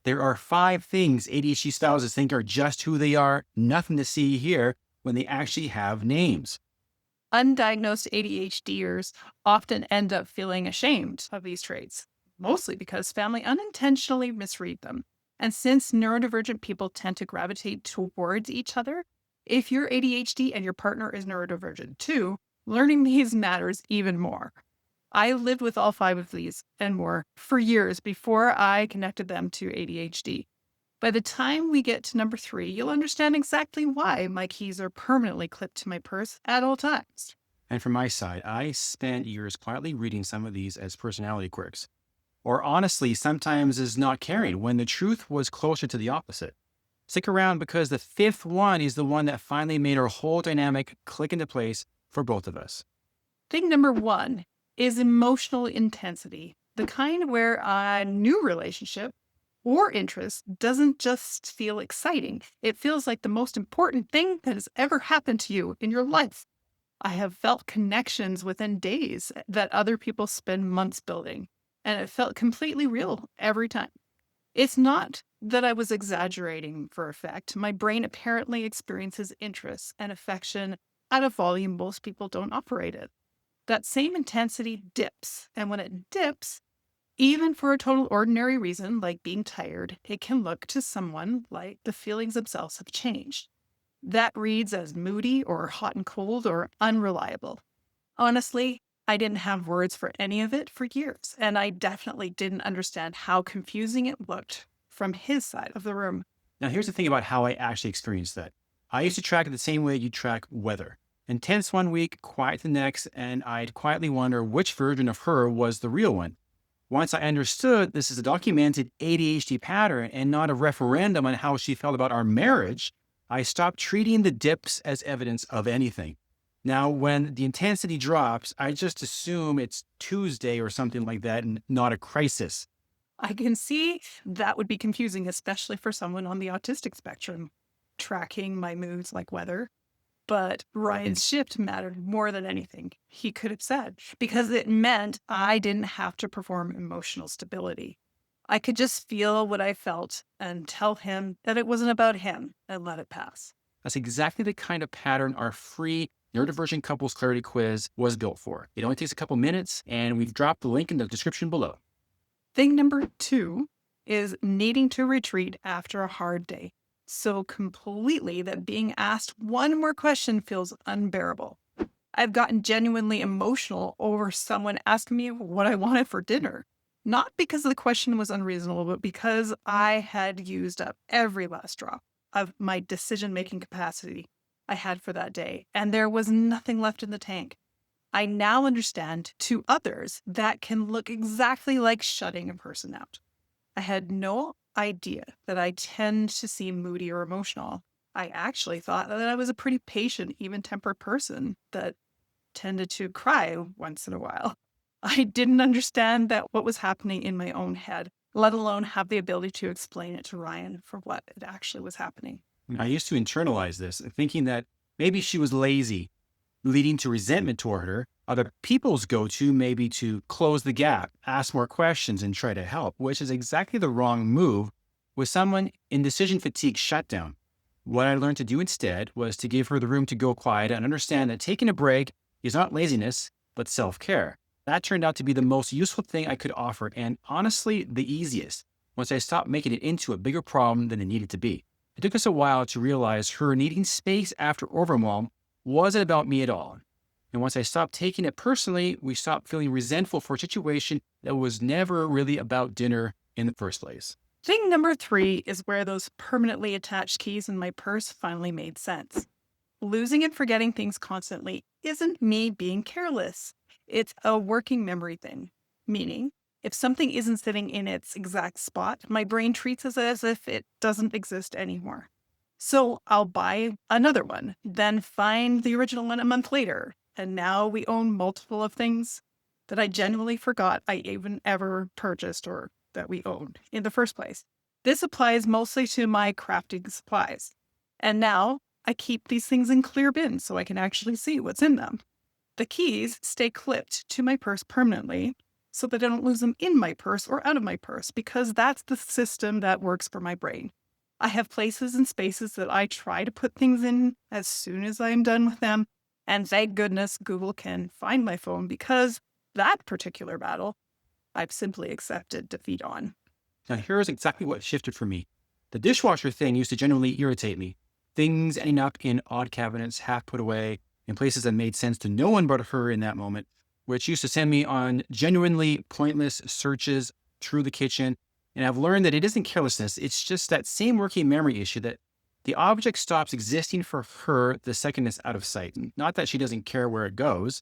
There are 5 things ADHD spouses think are just who they are, nothing to see here, when they actually have names. Undiagnosed ADHDers often end up feeling ashamed of these traits, mostly because family unintentionally misread them. And since neurodivergent people tend to gravitate towards each other, if you're ADHD and your partner is neurodivergent too, learning these matters even more. I lived with all 5 of these and more for years before I connected them to ADHD. By the time we get to number 3, you'll understand exactly why my keys are permanently clipped to my purse at all times. And from my side, I spent years quietly reading some of these as personality quirks, or honestly, sometimes as not caring when the truth was closer to the opposite. Stick around because the 5th one is the one that finally made our whole dynamic click into place for both of us. Thing number 1 is emotional intensity, the kind where a new relationship or interest doesn't just feel exciting. It feels like the most important thing that has ever happened to you in your life. I have felt connections within days that other people spend months building, and it felt completely real every time. It's not that I was exaggerating for effect. My brain apparently experiences interest and affection at a volume most people don't operate at. That same intensity dips, and when it dips, even for a total ordinary reason like being tired, it can look to someone like the feelings themselves have changed. That reads as moody or hot and cold or unreliable. Honestly, I didn't have words for any of it for years, and I definitely didn't understand how confusing it looked from his side of the room. Now, here's the thing about how I actually experienced that. I used to track it the same way you track weather. Intense one week, quiet the next, and I'd quietly wonder which version of her was the real one. Once I understood this is a documented ADHD pattern and not a referendum on how she felt about our marriage, I stopped treating the dips as evidence of anything. Now, when the intensity drops, I just assume it's Tuesday or something like that and not a crisis. I can see that would be confusing, especially for someone on the autistic spectrum, tracking my moods like weather. But Ryan's shift mattered more than anything he could have said because it meant I didn't have to perform emotional stability. I could just feel what I felt and tell him that it wasn't about him and let it pass. That's exactly the kind of pattern our free neurodivergent couples clarity quiz was built for. It only takes a couple minutes, and we've dropped the link in the description below. Thing number 2 is needing to retreat after a hard day so completely that being asked one more question feels unbearable. I've gotten genuinely emotional over someone asking me what I wanted for dinner. Not because the question was unreasonable, but because I had used up every last drop of my decision making capacity I had for that day, and there was nothing left in the tank. I now understand to others that can look exactly like shutting a person out. I had no idea that I tend to seem moody or emotional. I actually thought that I was a pretty patient, even tempered person that tended to cry once in a while. I didn't understand that what was happening in my own head, let alone have the ability to explain it to Ryan for what it actually was happening. I used to internalize this, thinking that maybe she was lazy, leading to resentment toward her. Other people's go-to may be to close the gap, ask more questions, and try to help, which is exactly the wrong move with someone in decision fatigue shutdown. What I learned to do instead was to give her the room to go quiet and understand that taking a break is not laziness, but self-care. That turned out to be the most useful thing I could offer, and honestly, the easiest, once I stopped making it into a bigger problem than it needed to be. It took us a while to realize her needing space after overwhelm wasn't about me at all. And once I stopped taking it personally, we stopped feeling resentful for a situation that was never really about dinner in the first place. Thing number 3 is where those permanently attached keys in my purse finally made sense. Losing and forgetting things constantly isn't me being careless. It's a working memory thing, meaning if something isn't sitting in its exact spot, my brain treats it as if it doesn't exist anymore. So I'll buy another one, then find the original one a month later. And now we own multiple of things that I genuinely forgot I even ever purchased or that we owned in the first place. This applies mostly to my crafting supplies. And now I keep these things in clear bins so I can actually see what's in them. The keys stay clipped to my purse permanently, so that I don't lose them in my purse or out of my purse, because that's the system that works for my brain. I have places and spaces that I try to put things in as soon as I'm done with them. And thank goodness Google can find my phone, because that particular battle I've simply accepted defeat on. Now, here's exactly what shifted for me. The dishwasher thing used to genuinely irritate me. Things ending up in odd cabinets, half put away, in places that made sense to no one but her in that moment, which used to send me on genuinely pointless searches through the kitchen. And I've learned that it isn't carelessness, it's just that same working memory issue that the object stops existing for her the second it's out of sight. Not that she doesn't care where it goes.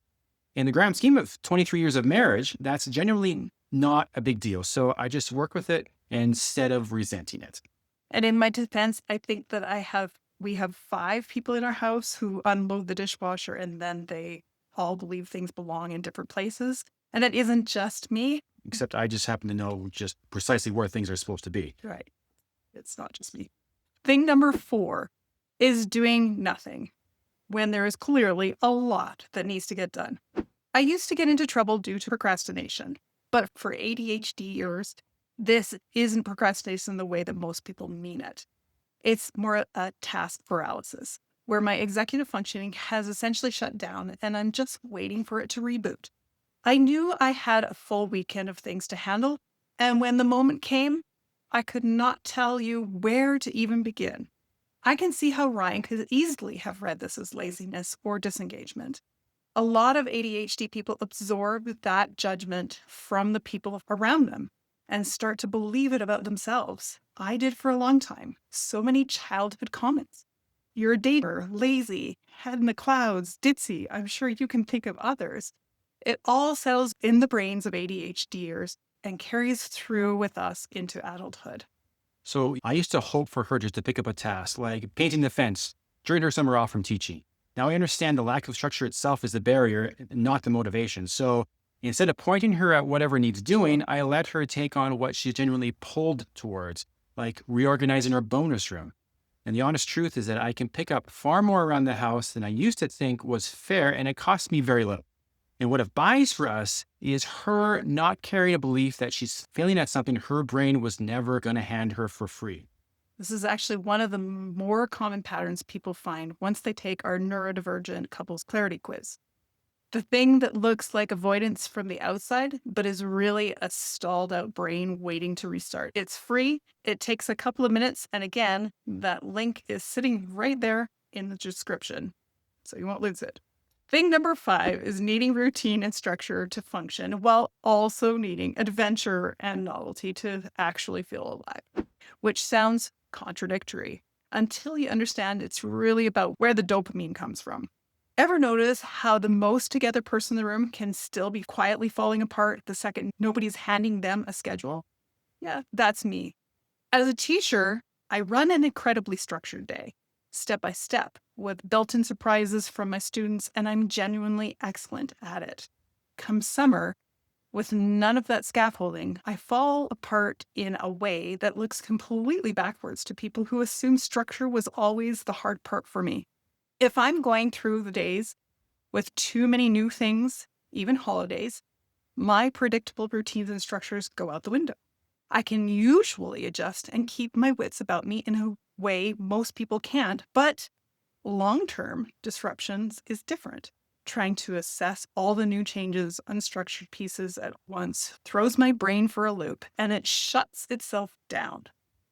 In the grand scheme of 23 years of marriage, that's genuinely not a big deal. So I just work with it instead of resenting it. And in my defense, I think that we have 5 people in our house who unload the dishwasher, and then they all believe things belong in different places. And it isn't just me. Except I just happen to know just precisely where things are supposed to be. Right. It's not just me. Thing number 4 is doing nothing when there is clearly a lot that needs to get done. I used to get into trouble due to procrastination, but for ADHDers, this isn't procrastination the way that most people mean it. It's more a task paralysis, where my executive functioning has essentially shut down and I'm just waiting for it to reboot. I knew I had a full weekend of things to handle, and when the moment came, I could not tell you where to even begin. I can see how Ryan could easily have read this as laziness or disengagement. A lot of ADHD people absorb that judgment from the people around them and start to believe it about themselves. I did for a long time. So many childhood comments. You're a dater, lazy, head in the clouds, ditzy. I'm sure you can think of others. It all settles in the brains of ADHDers and carries through with us into adulthood. So I used to hope for her just to pick up a task like painting the fence during her summer off from teaching. Now I understand the lack of structure itself is the barrier, not the motivation. So instead of pointing her at whatever needs doing, I let her take on what she's genuinely pulled towards, like reorganizing her bonus room. And the honest truth is that I can pick up far more around the house than I used to think was fair, and it costs me very little. And what it buys for us is her not carrying a belief that she's failing at something her brain was never going to hand her for free. This is actually one of the more common patterns people find once they take our neurodivergent couples clarity quiz. The thing that looks like avoidance from the outside, but is really a stalled out brain waiting to restart. It's free. It takes a couple of minutes. And again, that link is sitting right there in the description, so you won't lose it. Thing number 5 is needing routine and structure to function, while also needing adventure and novelty to actually feel alive, which sounds contradictory until you understand it's really about where the dopamine comes from. Ever notice how the most together person in the room can still be quietly falling apart the second nobody's handing them a schedule? Yeah, that's me. As a teacher, I run an incredibly structured day, step by step, with built-in surprises from my students, and I'm genuinely excellent at it. Come summer, with none of that scaffolding, I fall apart in a way that looks completely backwards to people who assume structure was always the hard part for me. If I'm going through the days with too many new things, even holidays, my predictable routines and structures go out the window. I can usually adjust and keep my wits about me in a way most people can't, but long-term disruptions is different. Trying to assess all the new changes, unstructured pieces at once throws my brain for a loop, and it shuts itself down.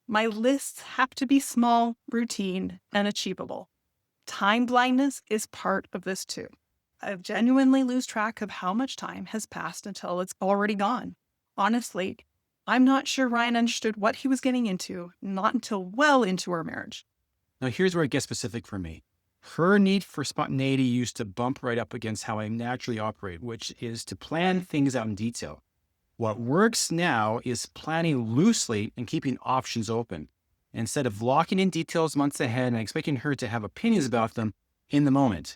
My lists have to be small, routine, and achievable. Time blindness is part of this too. I genuinely lose track of how much time has passed until it's already gone. Honestly, I'm not sure Ryan understood what he was getting into, not until well into our marriage. Now here's where it gets specific for me. Her need for spontaneity used to bump right up against how I naturally operate, which is to plan things out in detail. What works now is planning loosely and keeping options open, instead of locking in details months ahead and expecting her to have opinions about them in the moment.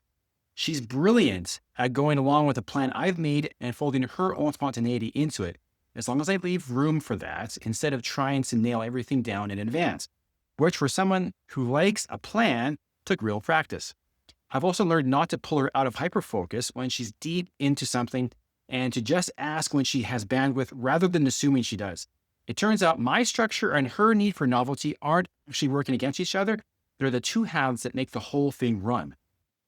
She's brilliant at going along with a plan I've made and folding her own spontaneity into it, as long as I leave room for that instead of trying to nail everything down in advance, which for someone who likes a plan took real practice. I've also learned not to pull her out of hyperfocus when she's deep into something and to just ask when she has bandwidth rather than assuming she does. It turns out my structure and her need for novelty aren't actually working against each other. They're the two halves that make the whole thing run.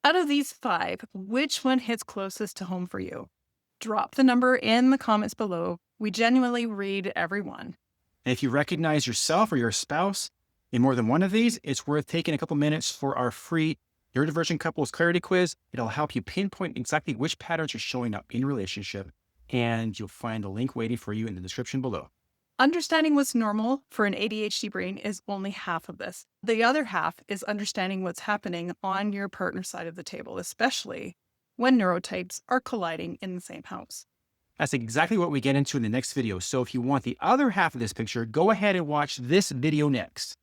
Out of these 5, which one hits closest to home for you? Drop the number in the comments below. We genuinely read every one. And if you recognize yourself or your spouse in more than one of these, it's worth taking a couple minutes for our free Neurodivergent Couples Clarity Quiz. It'll help you pinpoint exactly which patterns are showing up in your relationship, and you'll find a link waiting for you in the description below. Understanding what's normal for an ADHD brain is only half of this. The other half is understanding what's happening on your partner's side of the table, especially when neurotypes are colliding in the same house. That's exactly what we get into in the next video. So if you want the other half of this picture, go ahead and watch this video next.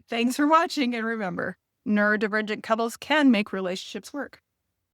Thanks for watching, and remember, neurodivergent couples can make relationships work.